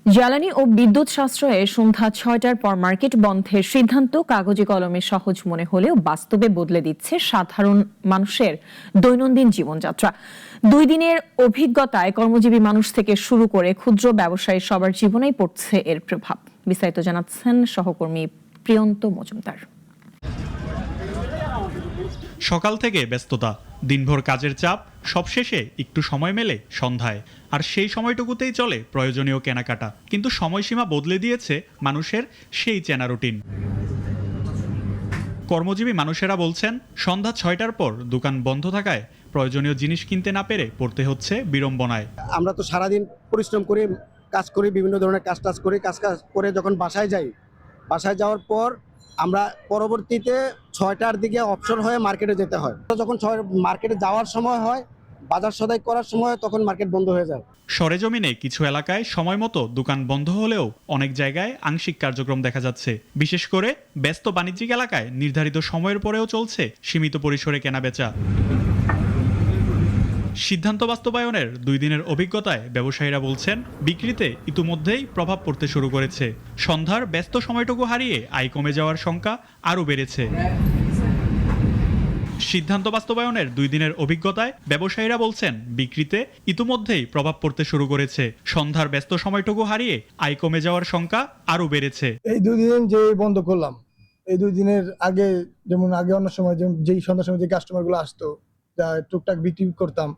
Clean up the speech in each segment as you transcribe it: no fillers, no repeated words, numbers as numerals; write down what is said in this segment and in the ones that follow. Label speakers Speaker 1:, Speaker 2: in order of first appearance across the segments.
Speaker 1: জ্বালানি ও বিদ্যুৎ সাশ্রয়ে সন্ধ্যা ৬টার পর মার্কেট বন্ধের সিদ্ধান্ত কাগজে কলমে সহজ মনে হলেও বাস্তবে বদলে দিচ্ছে সাধারণ মানুষের দৈনন্দিন জীবনযাত্রা। ২ দিনের অভিজ্ঞতায় কর্মজীবী মানুষ থেকে শুরু করে ক্ষুদ্র ব্যবসায়ী সবার জীবনেই পড়ছে এর প্রভাব। বিস্তারিত জানাচ্ছেন সহকর্মী প্রিয়ন্ত মজুমদার।
Speaker 2: সকাল থেকে ব্যস্ততা, দিনভর কাজের চাপ, সবশেষে একটু সময় মেলে সন্ধ্যায়। আর সেই সময়টুকুতেই চলে প্রয়োজনীয় কেনাকাটা। কিন্তু সময়সীমা বদলে দিয়েছে মানুষের সেই চেনা রুটিন। কর্মজীবী মানুষেরা বলছেন, সন্ধ্যা ৬টার পর দোকান বন্ধ থাকায় প্রয়োজনীয় জিনিস কিনতে না পেরে পড়তে হচ্ছে বিড়ম্বনায়।
Speaker 3: আমরা তো সারাদিন পরিশ্রম করি, কাজ করি, বিভিন্ন ধরনের কাজ করি, কাজ করে যখন বাসায় যাই, বাসায় যাওয়ার পর আমরা পরবর্তীতে ৬টার দিকে অবসর হয়ে মার্কেটে যেতে হয়। যখন মার্কেটে যাওয়ার সময় হয়, বাজার সদাই করার সময়, তখন মার্কেট বন্ধ হয়ে যায়।
Speaker 2: সরেজমিনে কিছু এলাকায় সময় মতো দোকান বন্ধ হলেও অনেক জায়গায় আংশিক কার্যক্রম দেখা যাচ্ছে। বিশেষ করে ব্যস্ত বাণিজ্যিক এলাকায় নির্ধারিত সময়ের পরেও চলছে সীমিত পরিসরে কেনাবেচা। সিদ্ধান্ত বাস্তবায়নের ২ দিনের অভিজ্ঞতায় ব্যবসায়ীরা বলছেন, বিক্রিতে ইতিমধ্যেই প্রভাব পড়তে শুরু করেছে। সন্ধ্যার ব্যস্ত সময়টুকু হারিয়ে আয় কমে যাওয়ার শঙ্কা আরও বেড়েছে। সিদ্ধান্ত বাস্তবায়নের ২ দিনের অভিজ্ঞতায় ব্যবসায়ীরা বলছেন, বিক্রিতে ইতিমধ্যেই প্রভাব পড়তে শুরু করেছে। সন্ধ্যার ব্যস্ত সময়টুকু হারিয়ে আয় কমে যাওয়ার শঙ্কা আরও বেড়েছে।
Speaker 4: এই ২ দিন যে বন্ধ করলাম, এই ২ দিনের আগে, যেমন আগে অন্য সময় যেই সন্ধ্যার সময় যে কাস্টমার গুলো আসতো, যা টুকটাক বিক্রি করতাম,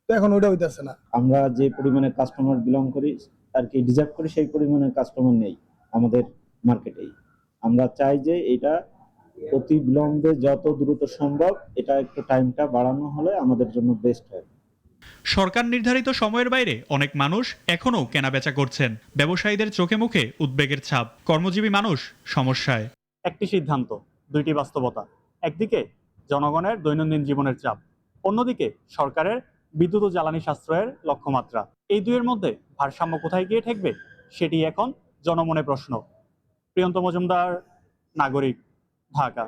Speaker 4: তো এখন ওটা হইতেছে না।
Speaker 5: আমরা যে পরিমাণে কাস্টমার বিলং করি আর কি ডিজার্ভ করি, সেই পরিমাণে কাস্টমার নেই আমাদের মার্কেটেই। আমরা চাই যে এটা অতি বিলম্বে যত দ্রুত সম্ভব এটা একটু টাইমটা বাড়ানো হলে আমাদের জন্য বেস্ট হয়।
Speaker 2: সরকার নির্ধারিত সময়ের বাইরে অনেক মানুষ এখনও কেনাবেচা করছেন। ব্যবসায়ীদের চোখে মুখে উদ্বেগের ছাপ। কর্মজীবী মানুষ সমস্যায়।
Speaker 6: একটি সিদ্ধান্ত, দুইটি বাস্তবতা। একদিকে জনগণের দৈনন্দিন জীবনের চাপ, অন্যদিকে সরকারের বিদ্যুৎ ও জ্বালানি সাশ্রয়ের লক্ষ্যমাত্রা। এই দুইয়ের মধ্যে ভারসাম্য কোথায় গিয়ে ঠেকবে, সেটি এখন জনমনে প্রশ্ন। প্রিয়ন্ত মজুমদার, নাগরিক, ঢাকা।